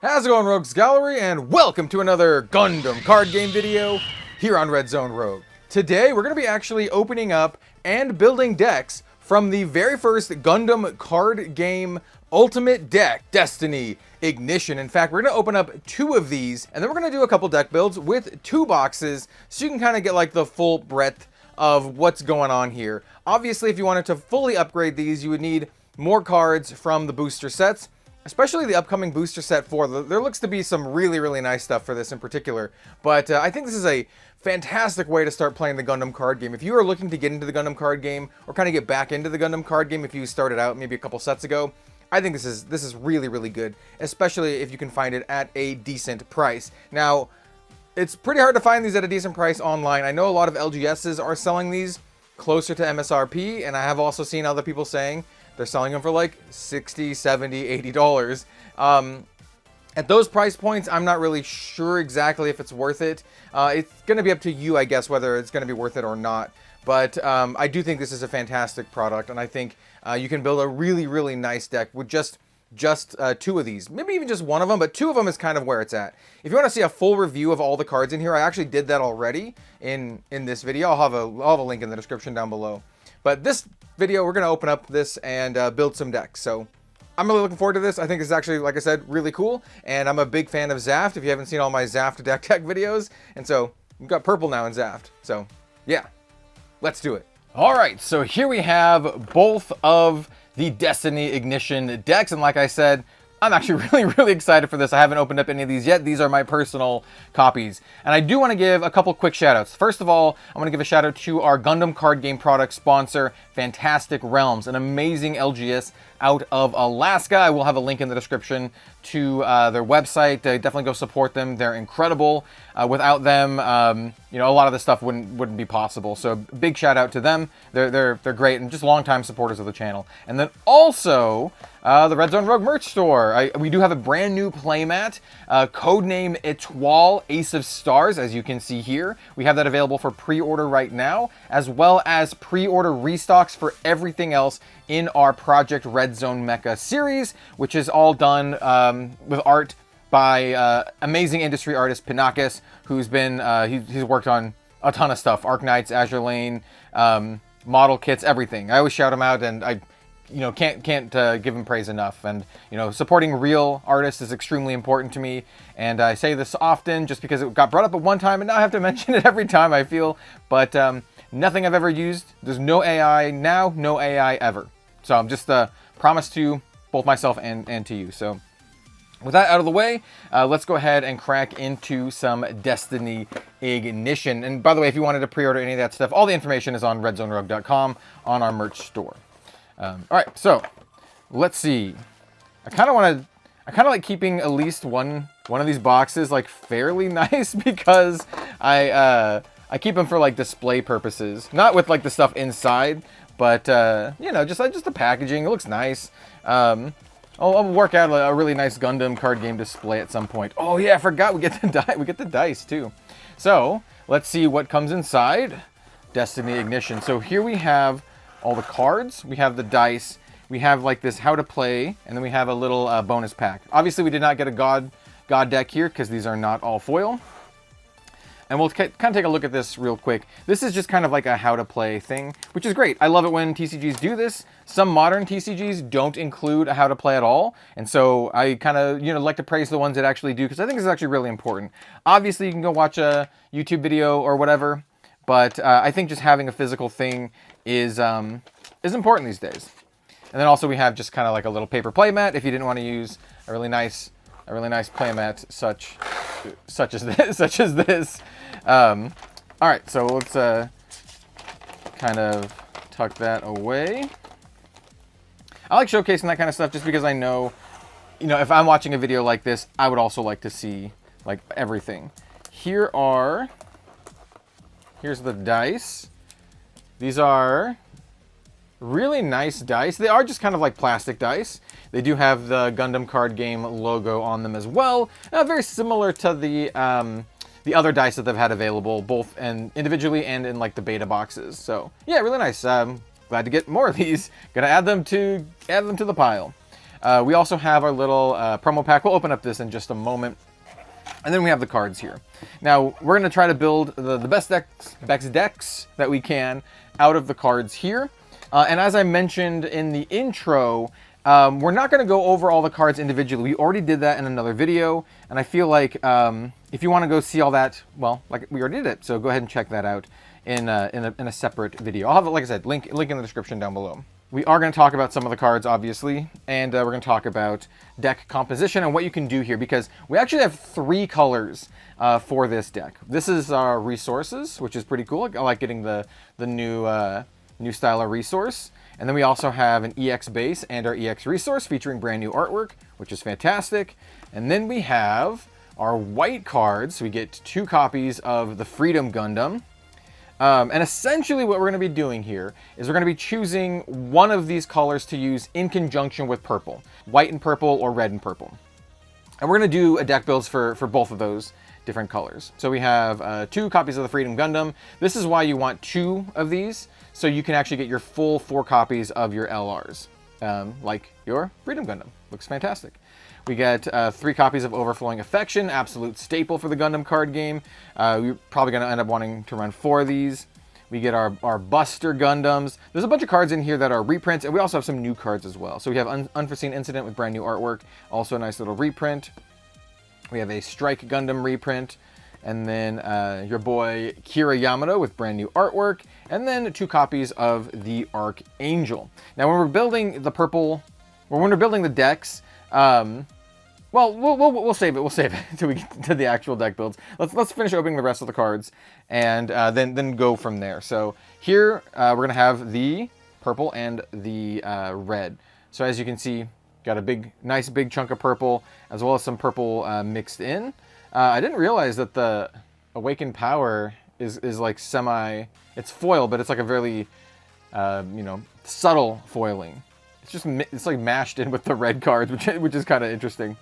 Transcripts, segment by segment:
How's it going, Rogues Gallery, and welcome to another Gundam card game video here on Red Zone Rogue. Today, we're going to be actually opening up and building decks from the very first Gundam card game Ultimate Deck, Destiny Ignition. In fact, we're going to open up 2 of these, and then we're going to do a couple deck builds with 2 boxes, so you can kind of get like the full breadth of what's going on here. Obviously, if you wanted to fully upgrade these, you would need more cards from the booster sets, especially the upcoming booster set 4. There looks to be some really nice stuff for this in particular, but I think this is a fantastic way to start playing the Gundam card game. If you are looking to get into the Gundam card game, or kind of get back into the Gundam card game if you started out maybe a couple sets ago, I think this is really good, especially if you can find it at a decent price. Now, it's pretty hard to find these at a decent price online. I know a lot of LGSs are selling these closer to MSRP, and I have also seen other people saying they're selling them for like $60, $70, $80. At those price points, I'm not really sure exactly if it's worth it. It's going to be up to you, I guess, whether it's going to be worth it or not. But I do think this is a fantastic product, and I think you can build a really nice deck with just 2 of these. Maybe even just 1 of them, but 2 of them is kind of where it's at. If you want to see a full review of all the cards in here, I actually did that already in this video. I'll have a link in the description down below. But this video, we're going to open up this and build some decks. So I'm really looking forward to this. I think it's actually, like I said, really cool. And I'm a big fan of Zaft, if you haven't seen all my Zaft deck videos. And so we've got purple now in Zaft. So yeah, let's do it. All right, so here we have both of the Destiny Ignition decks. And like I said, I'm actually really excited for this. I haven't opened up any of these yet. These are my personal copies. And I do want to give a couple quick shout outs. First of all, I want to give a shout out to our Gundam card game product sponsor, Fantastic Realms, an amazing LGS out of Alaska. I will have a link in the description to their website. Definitely go support them. They're incredible. Without them, a lot of this stuff wouldn't be possible. So big shout out to them. They're great and just longtime supporters of the channel. And then also the Red Zone Rogue merch store. We do have a brand new playmat, codename Etoile Ace of Stars, as you can see here. We have that available for pre-order right now, as well as pre-order restocks for everything else in our Project Red Zone Mecha series, which is all done with art by amazing industry artist Pinakis, who's been he's worked on a ton of stuff: Arknights, Azure Lane, model kits, everything. I always shout him out, and I can't give him praise enough. And supporting real artists is extremely important to me, and I say this often just because it got brought up at one time, and now I have to mention it every time, I feel. But nothing I've ever used, there's no AI now, no AI ever. So I'm just promise to both myself and to you. So with that out of the way, let's go ahead and crack into some Destiny Ignition. And by the way, if you wanted to pre-order any of that stuff, all the information is on redzonerogue.com on our merch store. All right, so let's see. I kind of like keeping at least one of these boxes like fairly nice, because I keep them for like display purposes, not with like the stuff inside, but just the packaging. It looks nice. I'll work out a really nice Gundam card game display at some point. Oh yeah, I forgot we get the dice too. So let's see what comes inside Destiny Ignition. So here we have all the cards, we have the dice, we have like this how to play, and then we have a little bonus pack. Obviously we did not get a God deck here because these are not all foil. And we'll kind of take a look at this real quick. This is just kind of like a how to play thing, which is great. I love it when TCGs do this. Some modern TCGs don't include a how to play at all. And so I kind of, like to praise the ones that actually do, because I think this is actually really important. Obviously you can go watch a YouTube video or whatever, but I think just having a physical thing is important these days. And then also we have just kind of like a little paper playmat if you didn't want to use a really nice playmat such as this. All right, so let's kind of tuck that away. I like showcasing that kind of stuff just because I know, if I'm watching a video like this, I would also like to see like everything. Here's the dice. These are really nice dice. They are just kind of like plastic dice. They do have the Gundam card game logo on them as well. Very similar to the other dice that they've had available, both individually and in like the beta boxes. So yeah, really nice. Glad to get more of these. Gonna add them to the pile. We also have our little promo pack. We'll open up this in just a moment. And then we have the cards here. Now, we're going to try to build the best decks that we can out of the cards here. And as I mentioned in the intro, we're not going to go over all the cards individually. We already did that in another video. And I feel like if you want to go see all that, well, like we already did it. So go ahead and check that out in a separate video. I'll have, like I said, link in the description down below. We are going to talk about some of the cards, obviously, and we're going to talk about deck composition and what you can do here, because we actually have 3 colors for this deck. This is our resources, which is pretty cool. I like getting the new style of resource. And then we also have an EX base and our EX resource featuring brand new artwork, which is fantastic. And then we have our white cards. So we get 2 copies of the Freedom Gundam. And essentially what we're going to be doing here is we're going to be choosing one of these colors to use in conjunction with purple. White and purple or red and purple. And we're going to do a deck builds for both of those different colors. So we have 2 copies of the Freedom Gundam. This is why you want 2 of these, so you can actually get your full 4 copies of your LRs, like your Freedom Gundam. Looks fantastic. We get 3 copies of Overflowing Affection, absolute staple for the Gundam card game. We're probably going to end up wanting to run 4 of these. We get our Buster Gundams. There's a bunch of cards in here that are reprints, and we also have some new cards as well. So we have Unforeseen Incident with brand new artwork, also a nice little reprint. We have a Strike Gundam reprint, and then your boy Kira Yamato with brand new artwork, and then 2 copies of the Archangel. Now, when we're building the purple, or when we're building the decks, well, we'll save it. We'll save it until we get to the actual deck builds. Let's finish opening the rest of the cards, and then go from there. So here we're gonna have the purple and the red. So as you can see, got a nice big chunk of purple, as well as some purple mixed in. I didn't realize that the Awakened Power is like it's foil, but it's like a very subtle foiling. It's like mashed in with the red cards, which is kind of interesting.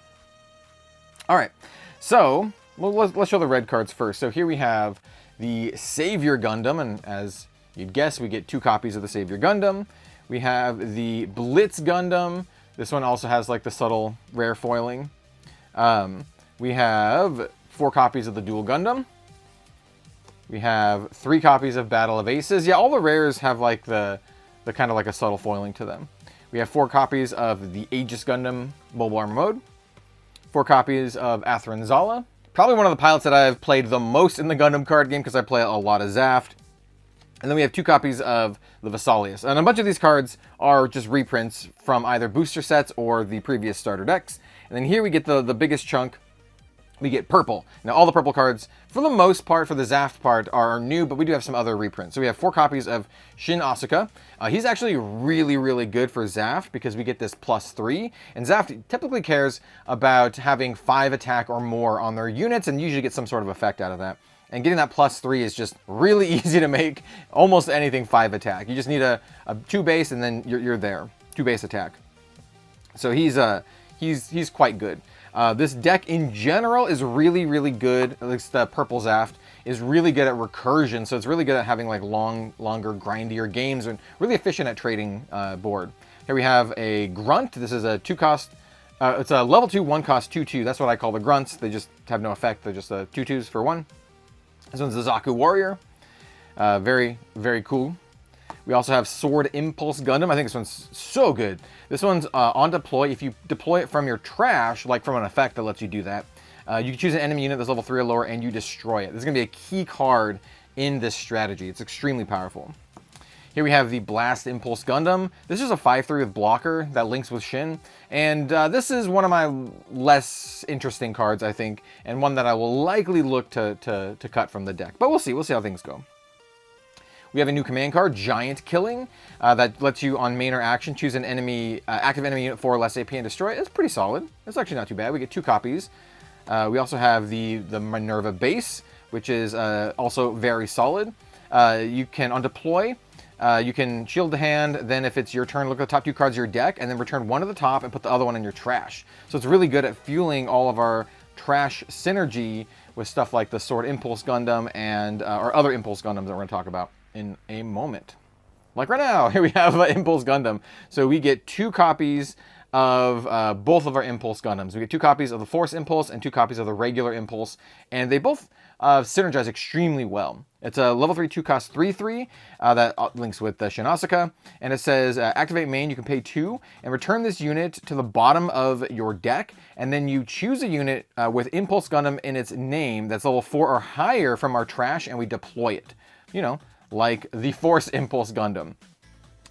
All right, so let's show the red cards first. So here we have the Savior Gundam, and as you'd guess, we get 2 copies of the Savior Gundam. We have the Blitz Gundam. This one also has like the subtle rare foiling. We have 4 copies of the Dual Gundam. We have 3 copies of Battle of Aces. Yeah, all the rares have like the kind of like a subtle foiling to them. We have 4 copies of the Aegis Gundam Mobile Armor Mode. 4 copies of Atherin Zala. Probably one of the pilots that I've played the most in the Gundam card game because I play a lot of Zaft. And then we have 2 copies of the Vesalius. And a bunch of these cards are just reprints from either booster sets or the previous starter decks. And then here we get the biggest chunk. We get purple. Now all the purple cards, for the most part, for the Zaft part, are new, but we do have some other reprints. So we have 4 copies of Shin Asuka. He's actually really, really good for Zaft because we get this +3. And Zaft typically cares about having 5 attack or more on their units and usually get some sort of effect out of that. And getting that +3 is just really easy to make almost anything 5 attack. You just need a 2 base and then you're there. 2 base attack. So he's quite good. This deck in general is really, really good. At least the purple Zaft is really good at recursion, so it's really good at having like longer, grindier games and really efficient at trading board. Here we have a Grunt. This is a 2-cost. It's a level 2, 1-cost 2/2. That's what I call the Grunts. They just have no effect. They're just 2/2s for 1. This one's the Zaku Warrior. Very, very cool. We also have Sword Impulse Gundam. I think this one's so good. This one's on deploy. If you deploy it from your trash, like from an effect that lets you do that, you can choose an enemy unit that's level 3 or lower and you destroy it. This is going to be a key card in this strategy. It's extremely powerful. Here we have the Blast Impulse Gundam. This is a 5/3 with blocker that links with Shin. And this is one of my less interesting cards, I think, and one that I will likely look to cut from the deck. But we'll see. We'll see how things go. We have a new command card, Giant Killing, that lets you, on main or action, choose an enemy, active enemy unit 4 or less AP and destroy it. It's pretty solid. It's actually not too bad. We get 2 copies. We also have the Minerva base, which is also very solid. You can, on deploy, you can shield the hand, then if it's your turn, look at the top 2 cards of your deck, and then return 1 to the top and put the other one in your trash. So it's really good at fueling all of our trash synergy with stuff like the Sword Impulse Gundam and our other Impulse Gundams that we're going to talk about in a moment. Like right now, here we have Impulse Gundam. So we get 2 copies of both of our Impulse Gundams. We get 2 copies of the Force Impulse and 2 copies of the regular Impulse, and they both synergize extremely well. It's a level 3 2 cost 3/3 that links with the Shin Asuka, and it says activate main, you can pay 2 and return this unit to the bottom of your deck, and then you choose a unit with Impulse Gundam in its name that's level 4 or higher from our trash, and we deploy it. You know, like the Force Impulse Gundam.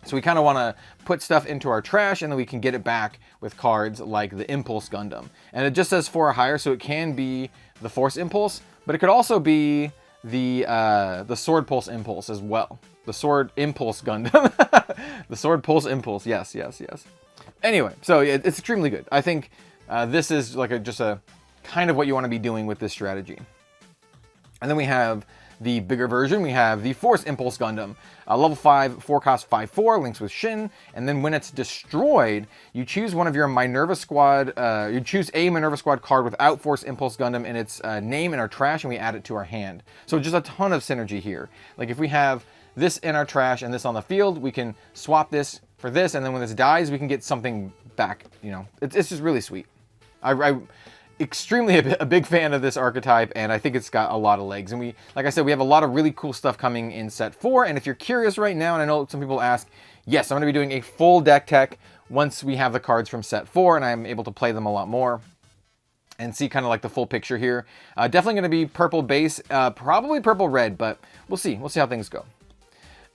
So we kind of want to put stuff into our trash, and then we can get it back with cards like the Impulse Gundam. And it just says 4 or higher, so it can be the Force Impulse, but it could also be the Sword Pulse Impulse as well. The Sword Impulse Gundam. The Sword Pulse Impulse. Yes, yes, yes. Anyway, so it's extremely good. I think this is like just a kind of what you want to be doing with this strategy. And then we have the bigger version. We have the Force Impulse Gundam, level 5, 4 cost 5/4, links with Shin, and then when it's destroyed, you choose one of your Minerva Squad, you choose a Minerva Squad card without Force Impulse Gundam in its name in our trash, and we add it to our hand. So just a ton of synergy here. Like if we have this in our trash and this on the field, we can swap this for this, and then when this dies, we can get something back, you know. It's just really sweet. I extremely a big fan of this archetype, and I think it's got a lot of legs. And like I said, we have a lot of really cool stuff coming in set 4. And if you're curious right now, and I know some people ask, yes, I'm going to be doing a full deck tech once we have the cards from set 4, and I'm able to play them a lot more and see kind of like the full picture here. Definitely going to be purple base, probably purple red, but we'll see. We'll see how things go.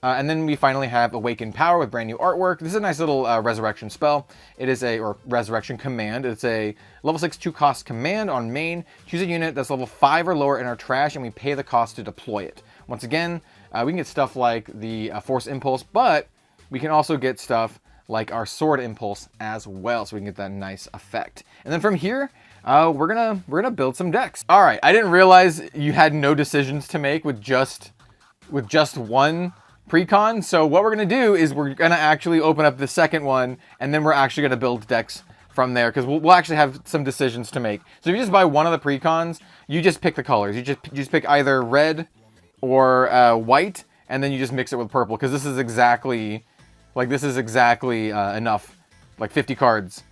And then we finally have Awakened Power with brand new artwork. This is a nice little resurrection spell. It is or resurrection command. It's a level 6 2 cost command on main. Choose a unit that's level 5 or lower in our trash, and we pay the cost to deploy it. Once again, we can get stuff like the Force Impulse, but we can also get stuff like our Sword Impulse as well, so we can get that nice effect. And then from here, we're gonna build some decks. All right, I didn't realize you had no decisions to make with just one precon. So what we're going to do is we're going to actually open up the second one, and then we're actually going to build decks from there, because we'll actually have some decisions to make. So if you just buy one of the precons, you just pick the colors. You just pick either red or white, and then you just mix it with purple, because this is exactly enough, like 50 cards.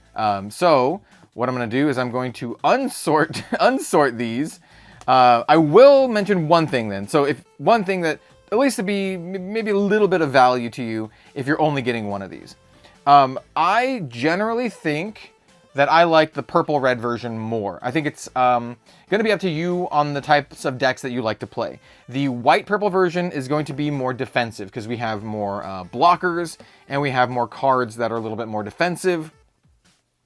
So what I'm going to do is I'm going to unsort these. I will mention one thing then. So if one thing that at least to be maybe a little bit of value to you if you're only getting one of these. I generally think that I like the purple-red version more. I think it's going to be up to you on the types of decks that you like to play. The white-purple version is going to be more defensive because we have more blockers, and we have more cards that are a little bit more defensive.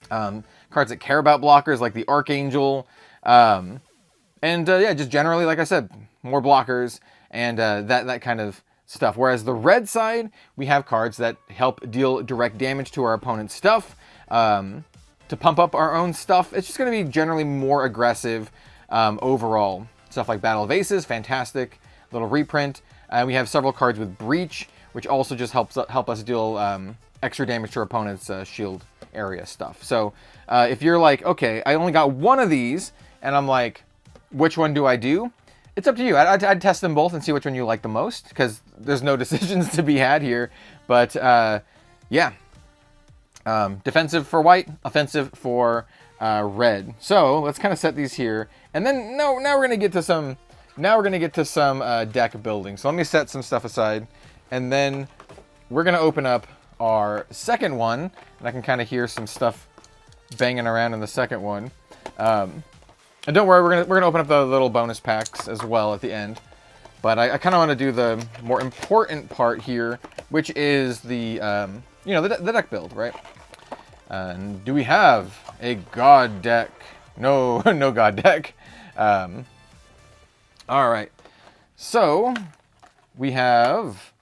Cards that care about blockers like the Archangel. Yeah, just generally, like I said, more blockers. And that kind of stuff. Whereas the red side, we have cards that help deal direct damage to our opponent's stuff, to pump up our own stuff. It's just going to be generally more aggressive overall. Stuff like Battle of Aces, fantastic little reprint. We have several cards with Breach, which also just help us deal extra damage to our opponent's shield area stuff. So if you're like, okay, I only got one of these, and I'm like, which one do I do? It's up to you. I'd test them both and see which one you like the most, because there's no decisions to be had here. But yeah, defensive for white, offensive for red. So let's kind of set these here, and then now we're gonna get to some deck building. So let me set some stuff aside, and then we're gonna open up our second one, and I can kind of hear some stuff banging around in the second one. And don't worry, we're gonna open up the little bonus packs as well at the end. But I kind of want to do the more important part here, which is the the deck build, right? And do we have a god deck? No, no god deck. All right. So we have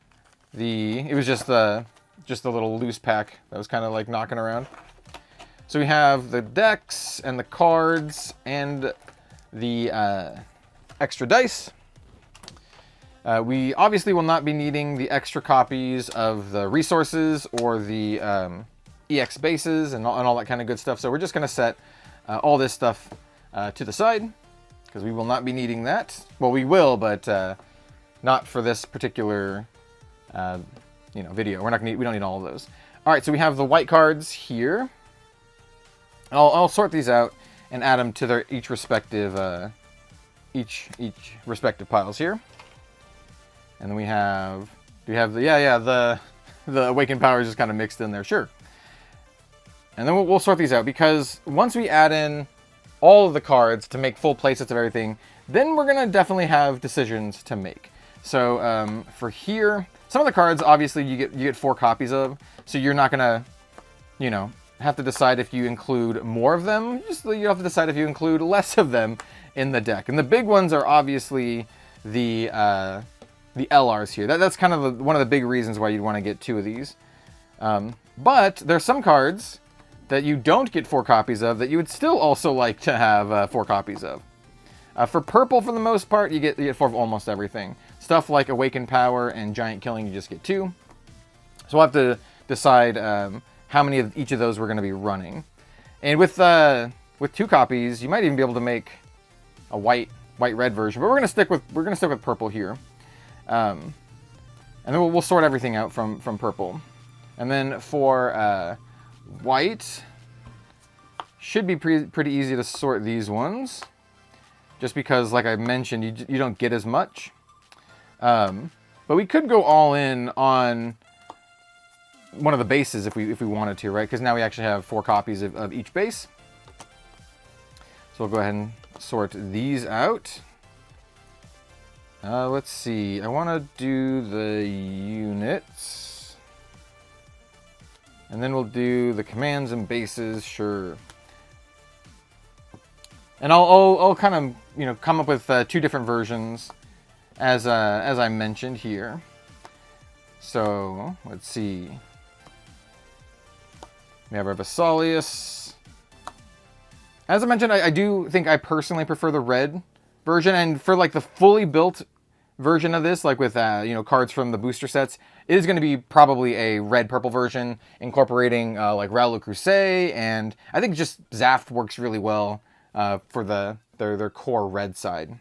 it was just the little loose pack that was kind of like knocking around. So we have the decks and the cards and the extra dice. We obviously will not be needing the extra copies of the resources or the EX bases and all that kind of good stuff. So we're just going to set all this stuff to the side, because we will not be needing that. Well, we will, but not for this particular video. We don't need all of those. All right, so we have the white cards here. I'll sort these out and add them to their each respective piles here. And then we have, do we have the awakened powers just kind of mixed in there, sure. And then we'll sort these out, because once we add in all of the cards to make full playsets of everything, then we're gonna definitely have decisions to make. So for here, some of the cards obviously you get 4 copies of, so you're not gonna, you know, have to decide if you include more of them. Just you have to decide if you include less of them in the deck. And the big ones are obviously the LRs here. That's kind of one of the big reasons why you'd want to get 2 of these. But there's some cards that you don't get 4 copies of that you would still also like to have 4 copies of. For purple, for the most part, you get 4 of almost everything. Stuff like Awakened Power and Giant Killing, you just get 2. So we'll have to decide how many of each of those we're going to be running. And with 2 copies, you might even be able to make a white-red version. But we're going to stick with purple here. And then we'll sort everything out from purple. And then for white, should be pretty easy to sort these ones, just because, like I mentioned, you don't get as much. But we could go all in on one of the bases if we wanted to, right? Because now we actually have 4 copies of each base. So we'll go ahead and sort these out. Let's see. I want to do the units. And then we'll do the commands and bases, sure. And I'll kind of, you know, come up with 2 different versions as I mentioned here. So let's see. We have our Vesalius. As I mentioned, I do think I personally prefer the red version, and for like the fully built version of this, like with you know, cards from the booster sets, it is going to be probably a red-purple version, incorporating like Raoul Crusade, and I think just Zaft works really well for their core red side.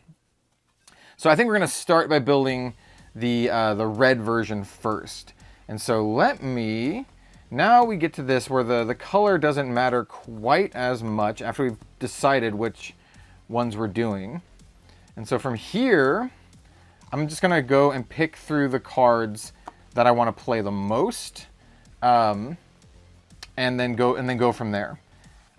So I think we're going to start by building the red version first. And so now we get to this where the color doesn't matter quite as much after we've decided which ones we're doing. And so from here, I'm just going to go and pick through the cards that I want to play the most, and then go from there.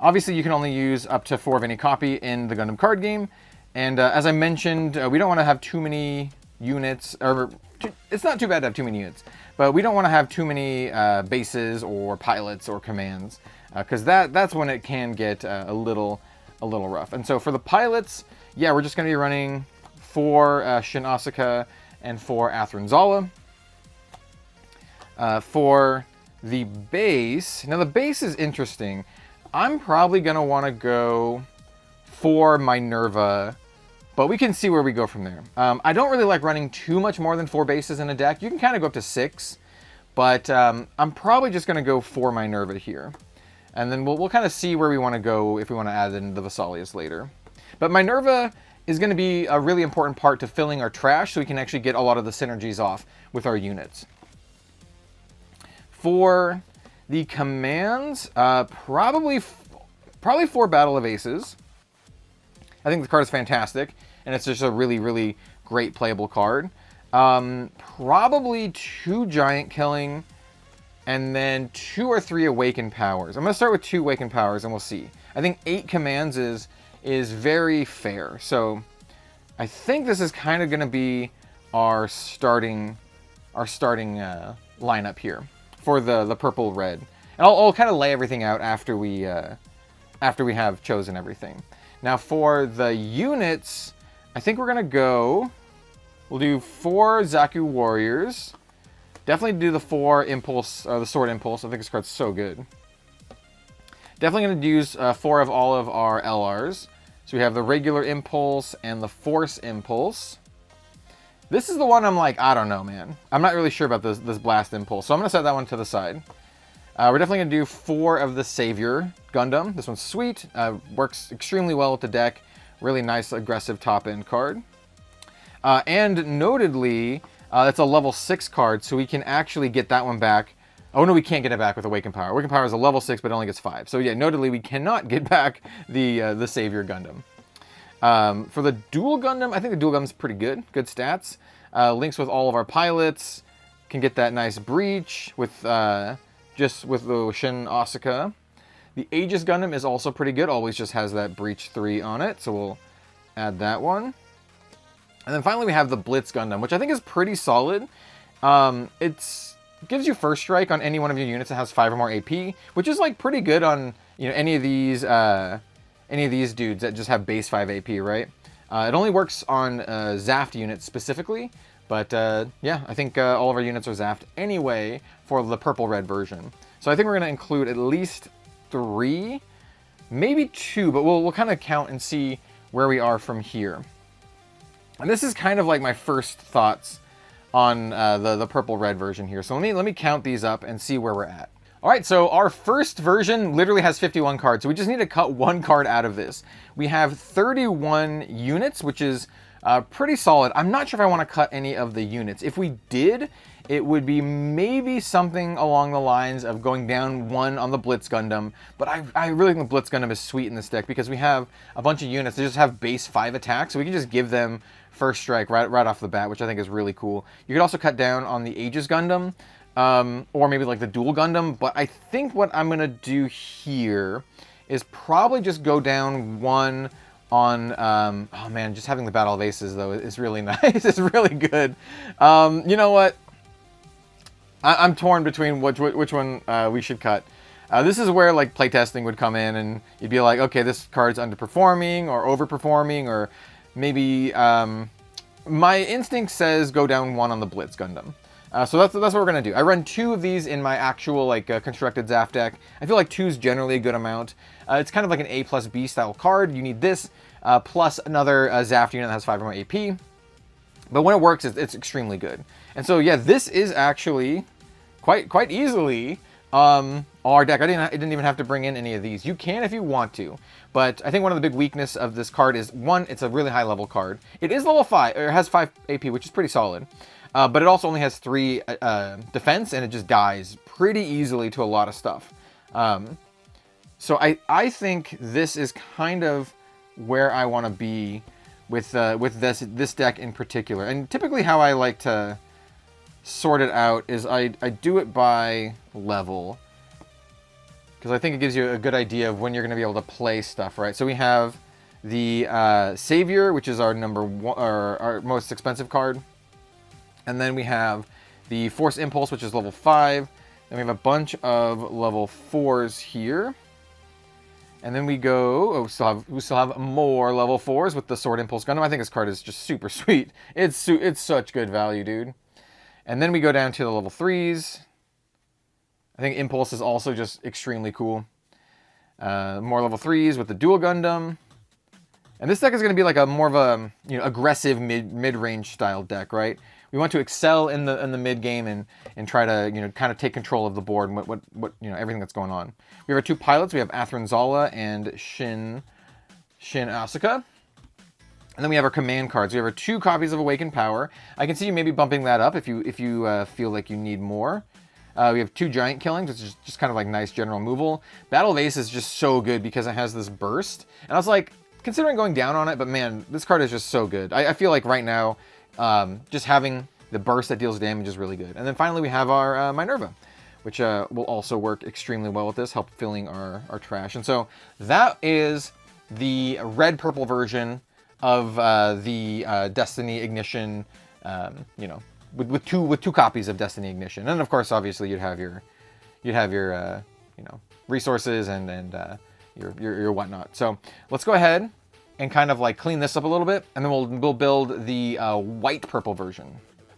Obviously, you can only use up to 4 of any copy in the Gundam card game, and as I mentioned, we don't want to have too many units, it's not too bad to have too many units, but we don't want to have too many bases or pilots or commands, because that's when it can get a little rough. And so for the pilots, yeah, we're just going to be running 4 Shin Asuka and 4 Atherin Zala. For the base, now the base is interesting. I'm probably going to want to go for Minerva, but we can see where we go from there. I don't really like running too much more than 4 bases in a deck. You can kind of go up to 6, but I'm probably just going to go for Minerva here. And then we'll kind of see where we want to go if we want to add in the Vesalius later. But Minerva is going to be a really important part to filling our trash, so we can actually get a lot of the synergies off with our units. For the commands, probably 4 Battle of Aces. I think the card is fantastic, and it's just a really, really great playable card. Probably 2 Giant Killing, and then 2 or 3 Awakened Powers. I'm going to start with 2 Awakened Powers, and we'll see. I think 8 commands is very fair. So I think this is kind of going to be our starting lineup here for the purple red. And I'll kind of lay everything out after we have chosen everything. Now for the units, I think we're gonna we'll do 4 Zaku Warriors. Definitely do the 4 Impulse, the Sword Impulse. I think this card's so good. Definitely gonna use 4 of all of our LRs. So we have the regular Impulse and the Force Impulse. This is the one I'm like, I don't know, man. I'm not really sure about this Blast Impulse, so I'm gonna set that one to the side. We're definitely gonna do 4 of the Savior Gundam. This one's sweet, works extremely well with the deck. Really nice, aggressive top-end card. And notedly, it's a level 6 card, so we can actually get that one back Oh no, we can't get it back with Awakened Power. Awakened Power is a level 6, but it only gets 5. So yeah, notably, we cannot get back the Savior Gundam. For the Dual Gundam, I think the Dual Gundam's pretty good. Good stats. Links with all of our pilots. Can get that nice breach with just with the Shin Asuka. The Aegis Gundam is also pretty good. Always just has that breach 3 on it. So we'll add that one. And then finally we have the Blitz Gundam, which I think is pretty solid. It gives you first strike on any one of your units that has 5 or more AP, which is like pretty good on, you know, any of these dudes that just have base 5 AP, right? It only works on Zaft units specifically, but yeah, I think all of our units are Zaft anyway for the purple-red version. So I think we're going to include at least 3, maybe 2, but we'll kind of count and see where we are from here. And this is kind of like my first thoughts on the purple-red version here. So let me count these up and see where we're at. All right, so our first version literally has 51 cards, so we just need to cut 1 card out of this. We have 31 units, which is pretty solid. I'm not sure if I want to cut any of the units. If we did, it would be maybe something along the lines of going down 1 on the Blitz Gundam, but I really think the Blitz Gundam is sweet in this deck because we have a bunch of units that just have base 5 attacks, so we can just give them first strike right off the bat, which I think is really cool. You could also cut down on the Aegis Gundam, or maybe like the Dual Gundam, but I think what I'm gonna do here is probably just go down 1 on, oh man, just having the Battle of Aces though is really nice. It's really good. You know what? I'm torn between which one we should cut. This is where like playtesting would come in and you'd be like, okay, this card's underperforming or overperforming, or maybe my instinct says go down 1 on the Blitz Gundam. So that's what we're going to do. I run 2 of these in my actual like constructed Zaft deck. I feel like 2 is generally a good amount. It's kind of like an A plus B style card. You need this plus another Zaft unit that has 5 or more AP. But when it works, it's extremely good. And so yeah, this is actually quite easily our deck. I didn't even have to bring in any of these. You can if you want to, but I think one of the big weakness of this card is, 1, it's a really high level card. It is level 5, or it has 5 AP, which is pretty solid. But it also only has 3 defense, and it just dies pretty easily to a lot of stuff. So I think this is kind of where I want to be with this deck in particular. And typically how I like to sort it out is I do it by level, because I think it gives you a good idea of when you're going to be able to play stuff, right? So we have the Savior, which is our number 1, or our most expensive card. And then we have the Force Impulse, which is level 5. Then we have a bunch of level 4s here. And then we go, we still have more level 4s with the Sword Impulse Gundam. I think this card is just super sweet. It's such good value, dude. And then we go down to the level 3s. I think Impulse is also just extremely cool. More level 3s with the Dual Gundam. And this deck is going to be like a more of a, you know, aggressive mid-range style deck, right? We want to excel in the mid game and try to, you know, kind of take control of the board and what you know, everything that's going on. We have our 2 pilots. We have Athrin Zala and Shin Asuka. And then we have our command cards. We have our 2 copies of Awakened Power. I can see you maybe bumping that up if you feel like you need more. We have 2 Giant Killings, which is just kind of like nice general removal. Battle of Ace is just so good because it has this burst. And I was like, considering going down on it, but man, this card is just so good. I feel like right now, just having the burst that deals damage is really good. And then finally we have our Minerva, which will also work extremely well with this, help filling our trash. And so that is the red-purple version of the Destiny Ignition, you know, with two copies of Destiny Ignition. And of course, obviously, you'd have your you know, resources and your whatnot. So let's go ahead and kind of like clean this up a little bit, and then we'll build the white-purple version.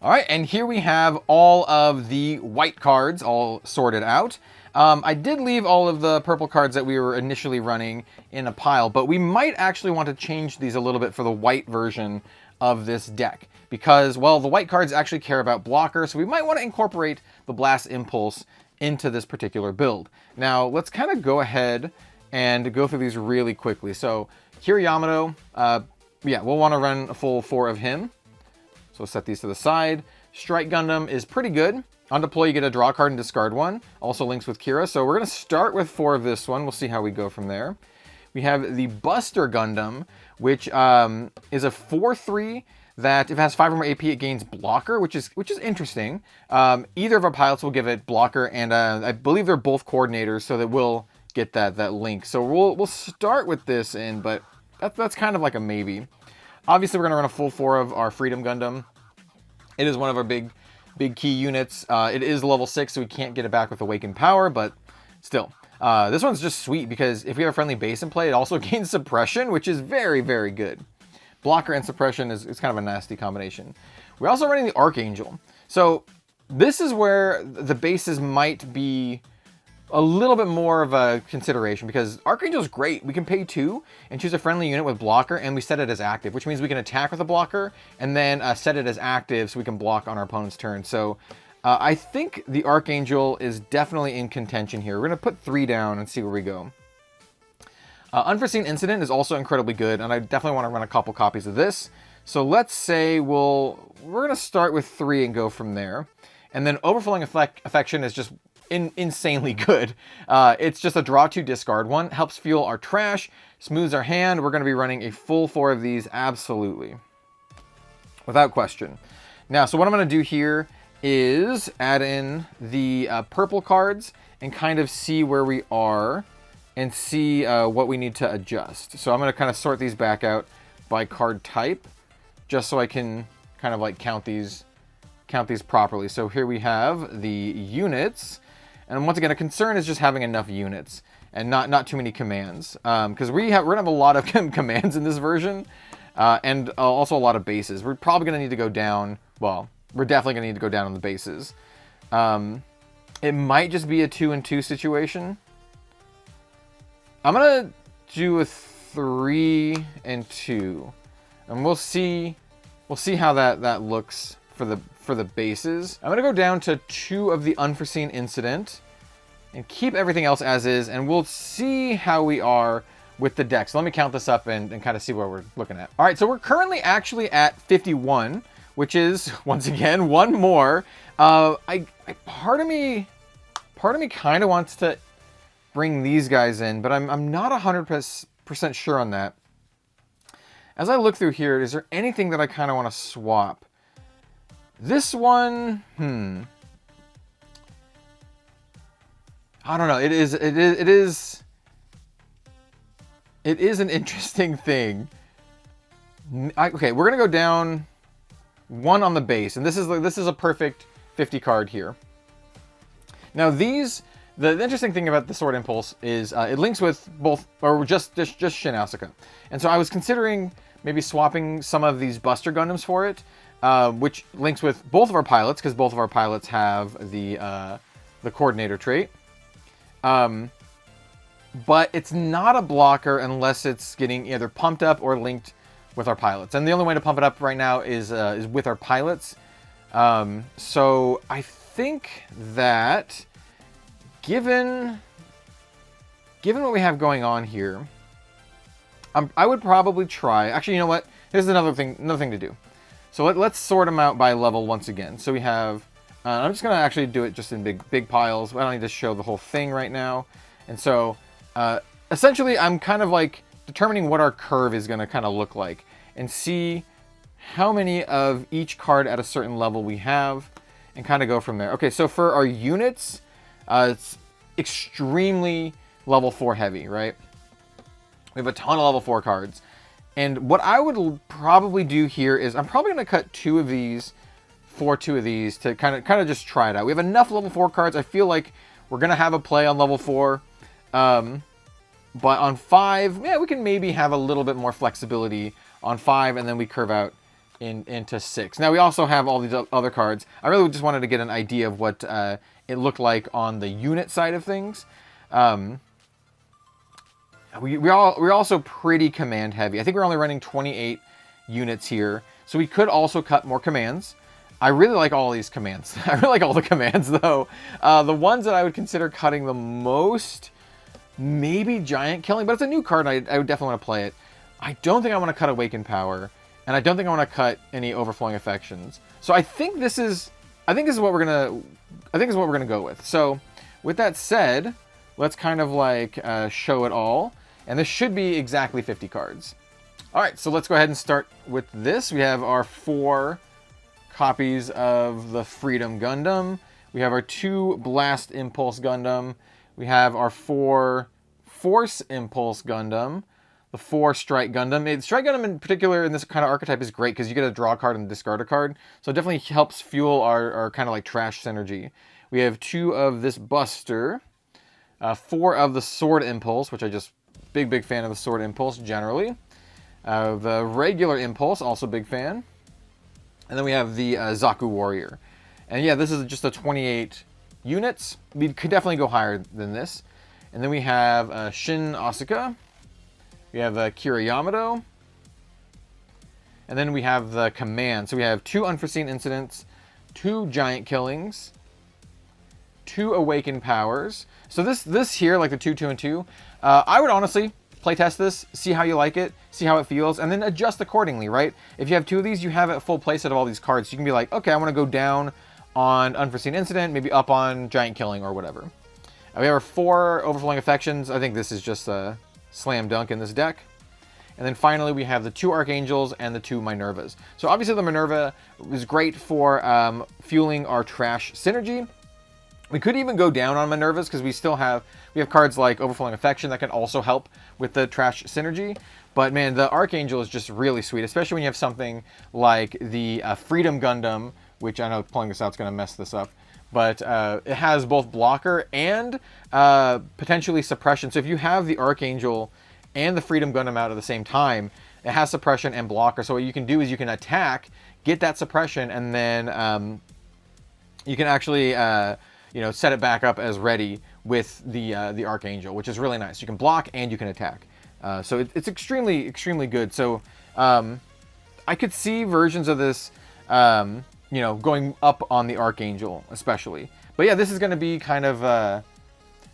All right, and here we have all of the white cards all sorted out. I did leave all of the purple cards that we were initially running in a pile, but we might actually want to change these a little bit for the white version of this deck, because, well, the white cards actually care about blocker, so we might want to incorporate the Blast Impulse into this particular build. Now, let's kind of go ahead and go through these really quickly. So, Kira Yamato, yeah, we'll want to run a full 4 of him. So we'll set these to the side. Strike Gundam is pretty good. On deploy, you get a draw card and discard one. Also links with Kira. So we're going to start with 4 of this one. We'll see how we go from there. We have the Buster Gundam, which is a 4/3 that if it has 5 or more AP, it gains blocker, which is interesting. Either of our pilots will give it blocker, and I believe they're both coordinators, so that we'll get that link. So we'll start with this in, but that's kind of like a maybe. Obviously, we're going to run a full 4 of our Freedom Gundam. It is one of our big key units. It is level 6, so we can't get it back with Awakened Power, but still. This one's just sweet because if we have a friendly base in play, it also gains suppression, which is very, very good. Blocker and suppression is kind of a nasty combination. We're also running the Archangel. So this is where the bases might be a little bit more of a consideration because Archangel is great. We can pay 2 and choose a friendly unit with blocker, and we set it as active, which means we can attack with a blocker and then set it as active so we can block on our opponent's turn. So I think the Archangel is definitely in contention here. We're going to put 3 down and see where we go. Unforeseen Incident is also incredibly good, and I definitely want to run a couple copies of this. So let's say we're going to start with 3 and go from there. And then Overflowing Affection is just insanely good. It's just a draw 2, discard 1, helps fuel our trash, smooths our hand. We're going to be running a full 4 of these, absolutely. Without question. Now, so what I'm going to do here is add in the purple cards and kind of see where we are and see what we need to adjust. So I'm going to kind of sort these back out by card type just so I can kind of like count these properly. So here we have the units, and once again, a concern is just having enough units and not too many commands, because we're gonna have a lot of commands in this version, and also a lot of bases. We're probably gonna need to go down. Well, we're definitely gonna need to go down on the bases. It might just be a 2 and 2 situation. I'm gonna do a 3 and 2, and we'll see how that looks for the bases. I'm gonna go down to 2 of the Unforeseen Incident and keep everything else as is, and we'll see how we are with the deck. So let me count this up and kind of see what we're looking at. All right, so we're currently actually at 51, which is once again 1 more. Part of me kind of wants to bring these guys in, but I'm not 100% sure on that. As I look through here, is there anything that I kind of want to swap? This one, I don't know. It is an interesting thing. Okay, we're gonna go down 1 on the base, and this is a perfect 50 card here. Now the interesting thing about the Sword Impulse is it links with both, or just Shin Asuka. And so I was considering maybe swapping some of these Buster Gundams for it, which links with both of our pilots, because both of our pilots have the coordinator trait. But it's not a blocker unless it's getting either pumped up or linked with our pilots. And the only way to pump it up right now is with our pilots. So I think that given what we have going on here, I would probably try. Actually, you know what? Here's another thing to do. So let's sort them out by level once again. So we have. I'm just gonna actually do it just in big piles. I don't need to show the whole thing right now. And so essentially, I'm kind of like determining what our curve is gonna kind of look like and see how many of each card at a certain level we have, and kind of go from there. Okay, so for our units, it's extremely level 4 heavy, right? We have a ton of level 4 cards. And what I would probably do here is I'm probably going to cut 2 of these for 2 of these to kind of just try it out. We have enough level 4 cards. I feel like we're going to have a play on level 4. But on 5, yeah, we can maybe have a little bit more flexibility on 5, and then we curve out into 6. Now, we also have all these other cards. I really just wanted to get an idea of what it looked like on the unit side of things. We're also pretty command heavy. I think we're only running 28 units here, so we could also cut more commands. I really like all these commands. I really like all the commands, though. The ones that I would consider cutting the most, maybe Giant Killing, but it's a new card, and I would definitely want to play it. I don't think I want to cut Awakened Power, and I don't think I want to cut any Overflowing Affections. So I think this is I think this is what we're gonna go with. So, with that said, let's kind of like show it all, and this should be exactly 50 cards. All right, so let's go ahead and start with this. We have our 4 copies of the Freedom Gundam. We have our 2 Blast Impulse Gundam. We have our 4 Force Impulse Gundam. The 4 Strike Gundam. Strike Gundam in particular in this kind of archetype is great because you get a draw card and discard a card. So it definitely helps fuel our kind of like trash synergy. We have 2 of this Buster. 4 of the Sword Impulse, which I just, big fan of the Sword Impulse generally. The regular Impulse, also big fan. And then we have the Zaku Warrior. And yeah, this is just a 28 units. We could definitely go higher than this. And then we have Shin Asuka. We have Kira Yamato. And then we have the Command. So we have 2 Unforeseen Incidents, 2 Giant Killings, 2 Awakened Powers. So this here, like the 2, 2, and 2, I would honestly playtest this, see how you like it, see how it feels, and then adjust accordingly, right? If you have 2 of these, you have a full playset of all these cards. So you can be like, okay, I want to go down on Unforeseen Incident, maybe up on Giant Killing or whatever. We have our 4 Overflowing Affections. I think this is just a slam dunk in this deck. And then finally, we have the 2 Archangels and the 2 Minervas. So obviously the Minerva is great for fueling our trash synergy. We could even go down on Minervas because we have cards like Overflowing Affection that can also help with the trash synergy. But man, the Archangel is just really sweet, especially when you have something like the Freedom Gundam, which I know pulling this out is going to mess this up. But it has both blocker and potentially suppression. So if you have the Archangel and the Freedom Gundam out at the same time, it has suppression and blocker. So what you can do is you can attack, get that suppression, and then you can actually set it back up as ready with the Archangel, which is really nice. You can block and you can attack. So it's extremely good. So I could see versions of this going up on the Archangel, especially. But yeah, this is going to be kind of,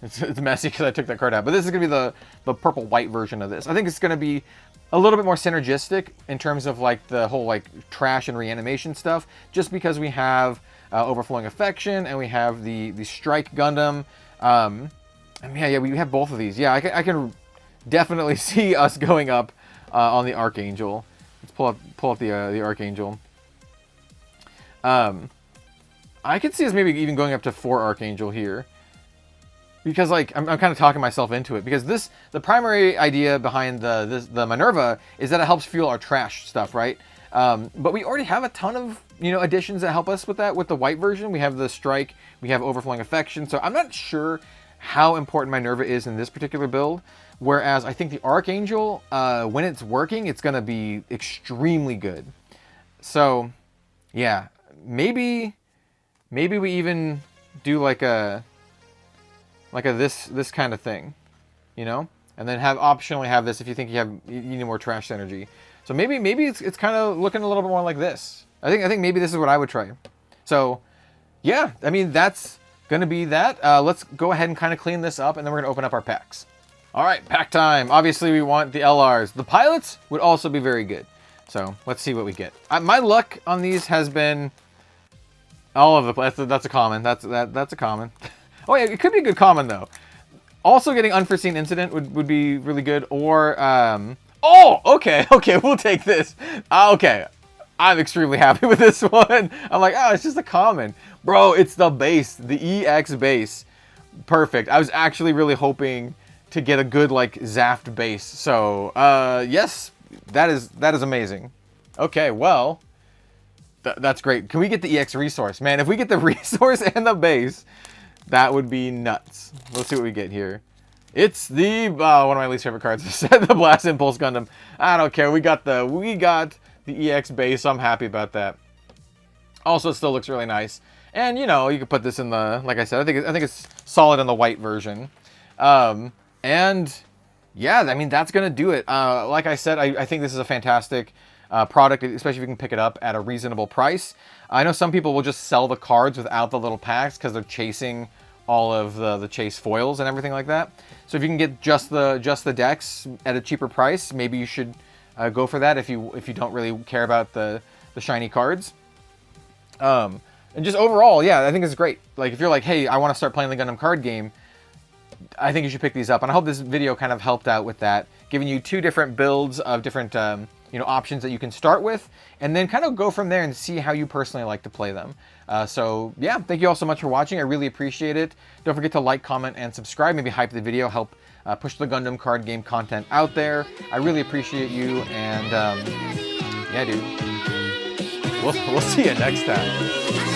it's messy because I took that card out. But this is going to be the purple-white version of this. I think it's going to be a little bit more synergistic in terms of like the whole like trash and reanimation stuff, just because we have Overflowing Affection and we have the Strike Gundam. And yeah, we have both of these. Yeah, I can definitely see us going up on the Archangel. Let's pull up the Archangel. I could see us maybe even going up to 4 Archangel here. Because like I'm kind of talking myself into it, because the primary idea behind the Minerva is that it helps fuel our trash stuff, right? But we already have a ton of additions that help us with that. With the white version, we have the Strike, we have Overflowing Affection. So I'm not sure how important Minerva is in this particular build. Whereas I think the Archangel, when it's working, it's going to be extremely good. So yeah, maybe we even do like a this kind of thing, and then optionally have this if you think you need more trash synergy. So maybe it's kind of looking a little bit more like this. I think maybe this is what I would try. So yeah, I mean that's gonna be that. Let's go ahead and kind of clean this up, and then we're gonna open up our packs. All right, pack time. Obviously we want the LRs. The pilots would also be very good. So let's see what we get. My luck on these has been all over the place. That's a common. That's a common. Oh yeah, it could be a good common though. Also getting Unforeseen Incident would be really good. Or oh, okay, we'll take this. Okay, I'm extremely happy with this one. I'm like, oh, it's just a common, bro. It's the base, the EX base. Perfect. I was actually really hoping to get a good like Zaft base. So yes, that is amazing. Okay, well, that's great. Can we get the EX resource, man? If we get the resource and the base, that would be nuts. Let's see what we get here. It's the one of my least favorite cards. The Blast Impulse Gundam. I don't care. We got the EX base. So I'm happy about that. Also, it still looks really nice. And you can put this in the, like I said, I think it's solid in the white version. And yeah, I mean that's gonna do it. Like I said, I think this is a fantastic product, especially if you can pick it up at a reasonable price. I know some people will just sell the cards without the little packs because they're chasing all of the chase foils and everything like that. So if you can get just the decks at a cheaper price, maybe you should go for that if you don't really care about the shiny cards. And just overall, yeah, I think it's great. Like, if you're like, hey, I want to start playing the Gundam card game, I think you should pick these up. And I hope this video kind of helped out with that, giving you 2 different builds of different options that you can start with, and then kind of go from there and see how you personally like to play them. So yeah, thank you all so much for watching. I really appreciate it. Don't forget to like, comment, and subscribe. Maybe hype the video, help push the Gundam card game content out there. I really appreciate you, and yeah, dude. We'll see you next time.